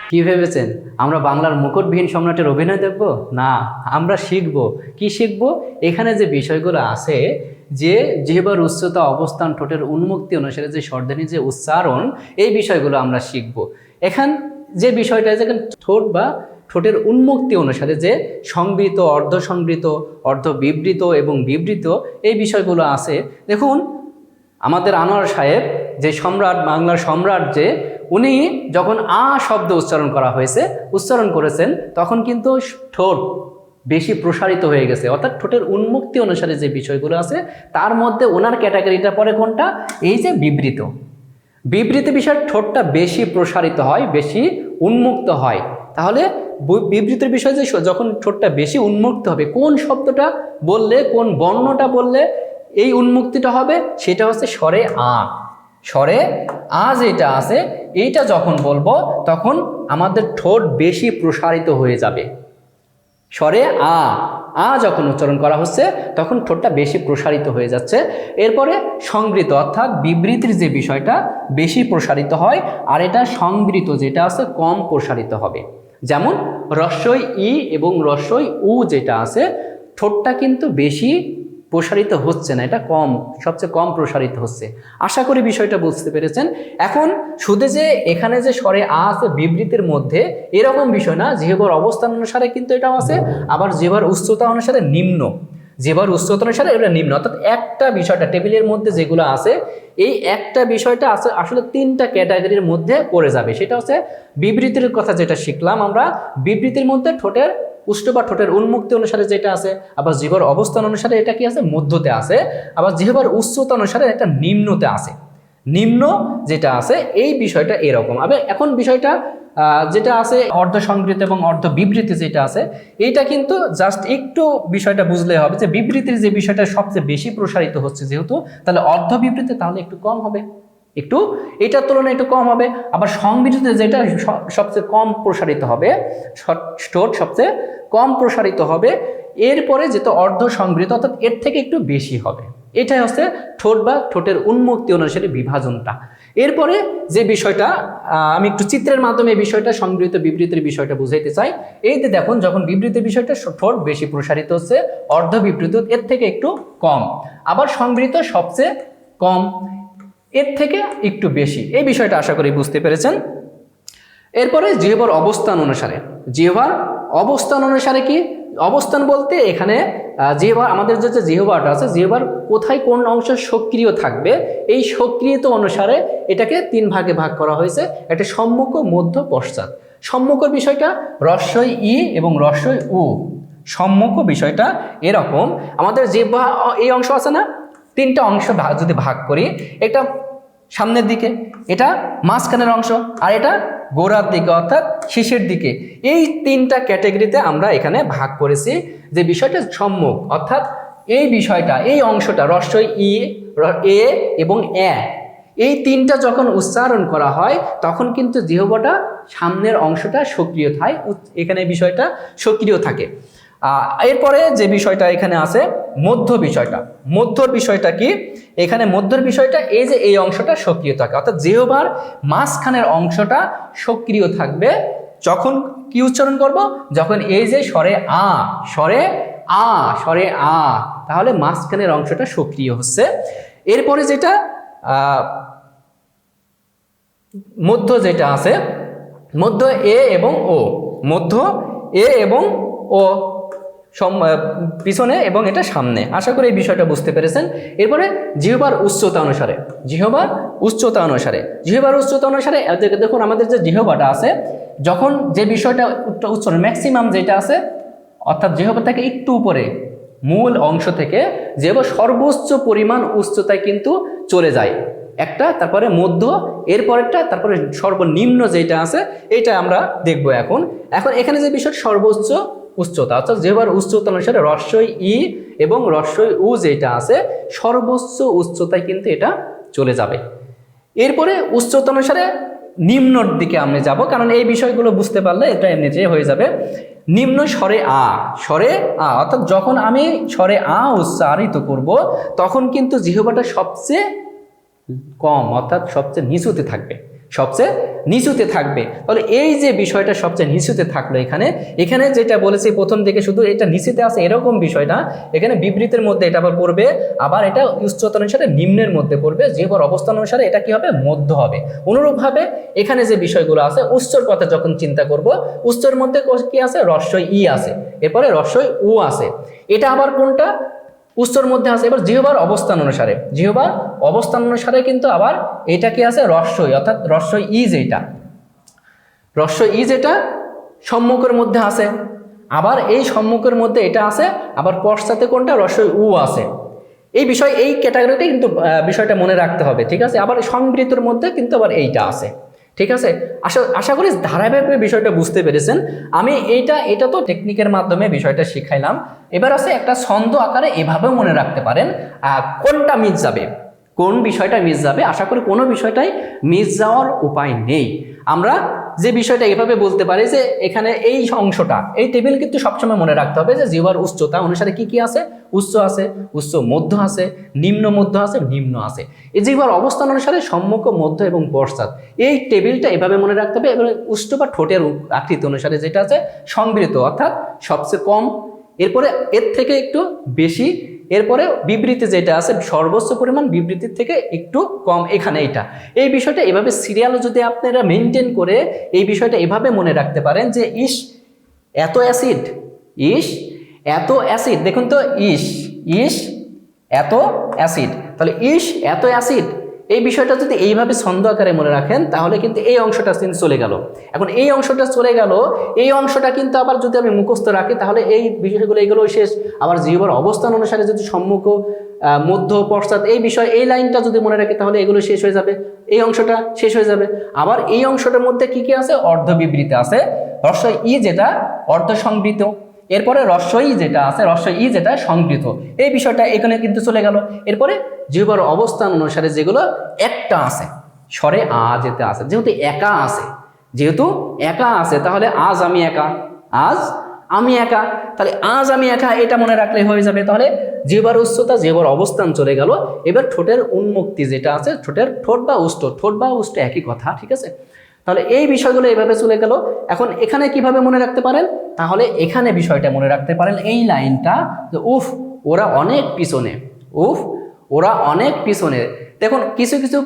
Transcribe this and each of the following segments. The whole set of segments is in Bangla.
কি ভেবেছেন আমরা বাংলার মুকুটবিহীন সম্রাটের অভিনয় দেখব? না, আমরা শিখব। কি শিখব? এখানে যে বিষয়গুলো আছে, যে জিহ্বার উচ্চতা, অবস্থান, ঠোঁটের উন্মুক্তি অনুসারে যে স্বরধ্বনি, যে উচ্চারণ, এই বিষয়গুলো আমরা শিখব। এখান যে বিষয়টা যেখানে ঠোঁট বা ঠোঁটের উন্মুক্তি অনুসারে যে সংবৃত, অর্ধ সংবৃত, অর্ধ বিবৃত এবং বিবৃত, এই বিষয়গুলো আছে। দেখুন আমাদের আনোয়ার সাহেব যে সম্রাট, বাংলার সম্রাট, যে উনি যখন আ শব্দ উচ্চারণ করেছেন, তখন কিন্তু ঠোঁট বেশি প্রসারিত হয়ে গেছে, অর্থাৎ ঠোঁটের উন্মুক্তি অনুসারে যে বিষয়গুলো আছে তার মধ্যে ওনার ক্যাটাগরিটা পড়ে কোনটা? এই যে বিবৃত। বিবৃতি বিষয়ের ঠোঁটটা বেশি প্রসারিত হয়, বেশি উন্মুক্ত হয়। তাহলে বিবৃতির বিষয় যে যখন ঠোঁটটা বেশি উন্মুক্ত হবে, কোন শব্দটা বললে, কোন বর্ণটা বললে এই উন্মুক্তিটা হবে, সেটা হচ্ছে স্বরে আ। স্বরে আ যেটা আছে, এইটা যখন বলবো তখন আমাদের ঠোঁট বেশি প্রসারিত হয়ে যাবে। স্বরে আ, আ যখন উচ্চারণ করা হচ্ছে তখন ঠোঁটটা বেশি প্রসারিত হয়ে যাচ্ছে। এরপরে সংবৃত, অর্থাৎ বিবৃতির যে বিষয়টা বেশি প্রসারিত হয়, আর এটা সংবৃত যেটা আছে কম প্রসারিত হবে। যেমন রস্বই ই এবং রস্বই উ যেটা আছে, ঠোঁটটা কিন্তু বেশি প্রসারিত হচ্ছে না, এটা কম, সবচেয়ে কম প্রসারিত হচ্ছে। আশা করি বিষয়টা বুঝতে পেরেছেন। এখন শুধু যে এখানে যে স্বরে আ আছে বিবৃতির মধ্যে, এরকম বিষয় না, জিহ্বার অবস্থান অনুসারে কিন্তু এটাও আছে, আবার জিহ্বার উচ্চতা অনুসারে নিম্ন, জিহ্বার উচ্চতা অনুসারে এটা নিম্ন, অর্থাৎ একটা বিষয়টা টেবিলের মধ্যে যেগুলো আছে, এই একটা বিষয়টা আছে আসলে তিনটা ক্যাটাগরির মধ্যে পড়ে যাবে। সেটা হচ্ছে বিবৃতির কথা যেটা শিখলাম আমরা, বিবৃতির মধ্যে ঠোঁটের উষ্ঠ বা ঠোঁটের উন্মুক্তি অনুসারে যেটা আছে, আবার জিহ্বার অবস্থান অনুসারে এটা কি আছে? মধ্যতে আছে। আবার জিহ্বার উচ্চতা অনুসারে একটা নিম্নতে আছে। নিম্ন যেটা আছে এই বিষয়টা এরকম। এখন বিষয়টা যেটা আছে অর্ধ সংবৃত এবং অর্ধ বিবৃতি যেটা আছে, এইটা কিন্তু জাস্ট একটু বিষয়টা বুঝলে হবে যে বিবৃতির যে বিষয়টা সবচেয়ে বেশি প্রসারিত হচ্ছে যেহেতু, তাহলে অর্ধ বিবৃতি তাহলে একটু কম হবে, একটু এটার তুলনায় একটু কম হবে। আবার সংবৃতিতে যেটা সবচেয়ে কম প্রসারিত হবে, ঠোঁট সবচেয়ে কম প্রসারিত হবে। এরপরে যেটা অর্ধ সংবৃত, অর্থাৎ এর থেকে একটু বেশি হবে। এটাই হচ্ছে ঠোঁট বা ঠোঁটের উন্মুক্তি অনুসারে বিভাজনটা। এরপরে যে বিষয়টা আমি একটু চিত্রের মাধ্যমে এই বিষয়টা সংবৃত বিবৃতির বিষয়টা বুঝাইতে চাই। এই যে দেখুন, যখন বিবৃতির বিষয়টা ঠোঁট বেশি প্রসারিত হচ্ছে, অর্ধ বিবৃত এর থেকে একটু কম, আবার সংবৃত সবচেয়ে কম, এর থেকে একটু বেশি। এই বিষয়টা আশা করি বুঝতে পেরেছেন। এরপরে জিহ্বার অবস্থান অনুসারে, জিহ্বার অবস্থান অনুসারে কি? অবস্থান বলতে এখানে জিহ্বা, আমাদের যে জিহ্বাটা আছে, জিহ্বার কোথায় কোন অংশ সক্রিয় থাকবে, এই সক্রিয়তা অনুসারে এটাকে তিন ভাগে ভাগ করা হয়েছে। একটা সম্মুখ, মধ্য, পশ্চাৎ। সম্মুখের বিষয়টা রস্বই ই এবং রস্বই উ। সম্মুখ বিষয়টা এরকম, আমাদের জিহ্বা এই অংশ আছে না, তিনটা অংশ যদি ভাগ করি, এটা সামনের দিকে, এটা মাঝখানের অংশ, আর এটা গোড়ার দিকে অর্থাৎ শীর্ষের দিকে। এই তিনটা ক্যাটাগরিতে আমরা এখানে ভাগ করেছি। যে বিষয়টা সম্মুখ, অর্থাৎ এই বিষয়টা, এই অংশটা রস্বই ই, এ এবং এ, এই তিনটা যখন উচ্চারণ করা হয় তখন কিন্তু জিহ্বাটা সামনের অংশটা সক্রিয় থাকে, এখানে বিষয়টা সক্রিয় থাকে। এরপরে যে বিষয়টা এখানে আছে মধ্য বিষয়টা, মধ্যর বিষয়টা কি? এখানে মধ্যর বিষয়টা এই যে এই অংশটা সক্রিয় থাকে, অর্থাৎ জিহ্বার মাঝখানের অংশটা সক্রিয় থাকবে। যখন কি উচ্চারণ করব? যখন এই যে স্বরে আ, স্বরে আ, স্বরে আ, তাহলে মাঝখানের অংশটা সক্রিয় হচ্ছে। এরপরে যেটা মধ্য যেটা আছে, মধ্য এ এবং ও, মধ্য এ এবং ও পিছনে এবং এটা সামনে। আশা করি এই বিষয়টা বুঝতে পেরেছেন। এরপরে জিহ্বার উচ্চতা অনুসারে, জিহ্বার উচ্চতা অনুসারে, জিহ্বার উচ্চতা অনুসারে দেখুন আমাদের যে জিহ্বাটা আছে, যখন যে বিষয়টা উচ্চারণ ম্যাক্সিমাম যেটা আছে, অর্থাৎ জিহ্বা থেকে একটু উপরে মূল অংশ থেকে জিহ্বা সর্বোচ্চ পরিমাণ উচ্চতায় কিন্তু চলে যায় একটা, তারপরে মধ্য, এরপরেরটা, তারপরে সর্বনিম্ন যেটা আছে এটা আমরা দেখব এখন। এখানে যে বিষয় সর্বোচ্চ উচ্চতা, অর্থাৎ জিহ্বার উচ্চতা অনুসারে রস্বই ই এবং রস্বই উ যেটা আছে সর্বোচ্চ উচ্চতায় কিন্তু এটা চলে যাবে। এরপরে উচ্চতা অনুসারে নিম্নর দিকে আমরা যাব, কারণ এই বিষয়গুলো বুঝতে পারলে এটা এমনিতেই হয়ে যাবে। নিম্ন স্বরে আ, স্বরে আ, অর্থাৎ যখন আমি স্বরে আ উচ্চারিত করব তখন কিন্তু জিহ্বাটা সবচেয়ে কম, অর্থাৎ সবচেয়ে নিচুতে থাকবে। সবচেয়ে নিচুতে থাকবে। তাহলে এই যে বিষয়টা সবচেয়ে নিচুতে থাকলো, এখানে যেটা বলেছি প্রথম দিকে শুধু এটা নিচুতে আছে এরকম বিষয় না, এখানে বিবৃতির মধ্যে এটা আবার পড়বে, আবার এটা উচ্চতা অনুসারে নিম্নের মধ্যে পড়বে, জিহ্বার অবস্থান অনুসারে এটা কি হবে, মধ্য হবে। অনুরূপভাবে এখানে যে বিষয়গুলো আছে উচ্চর কথা যখন চিন্তা করব, উচ্চর মধ্যে কি আছে, রস্বই ই আছে, এরপরে রস্বই উ আছে, এটা আবার কোনটা, উচ্চর মধ্যে আছে। এবার জিহ্বার অবস্থান অনুসারে কিন্তু আবার এটা কি আছে, রস্বই, অর্থাৎ রস্বই ই যেটা সম্মুখের মধ্যে আছে, আবার এই সম্মুখের মধ্যে এটা আছে, আবার পশ্চাতে কোনটা, রস্বই উ আছে। এই বিষয়, এই ক্যাটাগরিতে কিন্তু বিষয়টা মনে রাখতে হবে, ঠিক আছে। আবার সংবৃতর মধ্যে কিন্তু আবার এইটা আছে, ঠিক আছে। আশা করি ধারাবাহিকভাবে বিষয়টা বুঝতে পেরেছেন। আমি এটা তো টেকনিকের মাধ্যমে বিষয়টা শিখাইলাম। এবার আছে একটা ছন্দ আকারে এভাবেও মনে রাখতে পারেন, কোনটা মিস যাবে, কোন বিষয়টা মিস যাবে। আশা করি কোনো বিষয়টাই মিস যাওয়ার উপায় নেই। আমরা যে বিষয়টা এভাবে বলতে পারি যে এখানে এই অংশটা, এই টেবিল কিন্তু সবসময় মনে রাখতে হবে যে জিহ্বার উচ্চতা অনুসারে কি কি আছে, উচ্চ আছে, উচ্চ মধ্য আছে, নিম্ন মধ্য আছে, নিম্ন আছে। এই জিহ্বার অবস্থান অনুসারে সম্মুখ, মধ্য এবং পশ্চাৎ, এই টেবিলটা এভাবে মনে রাখতে হবে। এবং উষ্ঠ বা ঠোঁটের আকৃতি অনুসারে যেটা আছে সংবৃত, অর্থাৎ সবচেয়ে কম, এরপরে এর থেকে একটু বেশি, এরপরে বিবৃতি যেটা আছে সর্বোচ্চ পরিমাণ বিবৃতির থেকে একটু কম, এখানে এই বিষয়টা এভাবে সিরিয়ালও যদি আপনারা মেনটেন করে এই বিষয়টা এভাবে মনে রাখতে পারেন যে ইস এত অ্যাসিড, দেখুন তো, ইস এত অ্যাসিড, তাহলে ইস এত অ্যাসিড, এই বিষয়টা যদি এইভাবে ছন্দ আকারে মনে রাখেন তাহলে কিন্তু এই অংশটা কিন্তু চলে গেল। এখন এই অংশটা চলে গেল, এই অংশটা কিন্তু আবার যদি আমি মুখস্থ রাখি তাহলে এই বিষয়গুলো এগুলো শেষ। আবার জিহ্বার অবস্থান অনুসারে যদি সম্মুখ, মধ্য, পশ্চাৎ এই বিষয়, এই লাইনটা যদি মনে রাখি তাহলে এগুলো শেষ হয়ে যাবে, এই অংশটা শেষ হয়ে যাবে। আবার এই অংশটার মধ্যে কি কি আছে, অর্ধ বিবৃতি আছে, রস্বই ই যেটা অর্ধ সংবৃত, এরপরে রস্বই যেটা আছে, রস্বই ই যেটা সংবৃত, এই বিষয়টা এখানে কিন্তু চলে গেল। এরপরে জিহ্বার অবস্থান অনুসারে যেগুলো একটা আছে, স্বরে আ যেতে আছে, যেহেতু একা আছে তাহলে আজ আমি একা, তাহলে আজ আমি একা, এটা মনে রাখলে হয়ে যাবে। তাহলে জিহ্বার উচ্চতা, জিহ্বার অবস্থান চলে গেল। এবার ঠোঁটের উন্মুক্তি যেটা আছে, ঠোঁট বা উষ্ঠ একই কথা, ঠিক আছে। তাহলে এই বিষয়গুলো এভাবে চলে গেল। এখন এখানে কিভাবে মনে রাখতে পারেন, তাহলে এখানে বিষয়টা মনে রাখতে পারেন এই লাইনটা যে ওরা অনেক পিছনে, দেখুন কিছু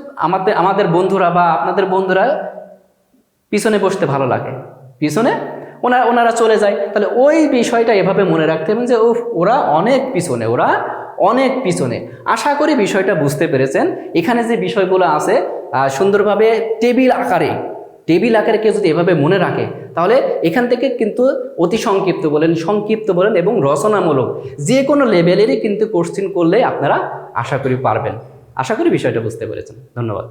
আমাদের বন্ধুরা বা আপনাদের বন্ধুরা পিছনে বসতে ভালো লাগে, পিছনে ওনারা চলে যায়, তাহলে ওই বিষয়টা এভাবে মনে রাখতে হবে যে ওরা অনেক পিছনে। আশা করি বিষয়টা বুঝতে পেরেছেন। এখানে যে বিষয়গুলো আছে সুন্দরভাবে টেবিল আকারে কেউ যদি এভাবে মনে রাখে তাহলে এখান থেকে কিন্তু অতি সংক্ষিপ্ত বলেন এবং রচনামূলক যে কোনো লেভেলেরই কিন্তু কোশ্চেন করলে আপনারা আশা করি পারবেন। আশা করি বিষয়টা বুঝতে পেরেছেন। ধন্যবাদ।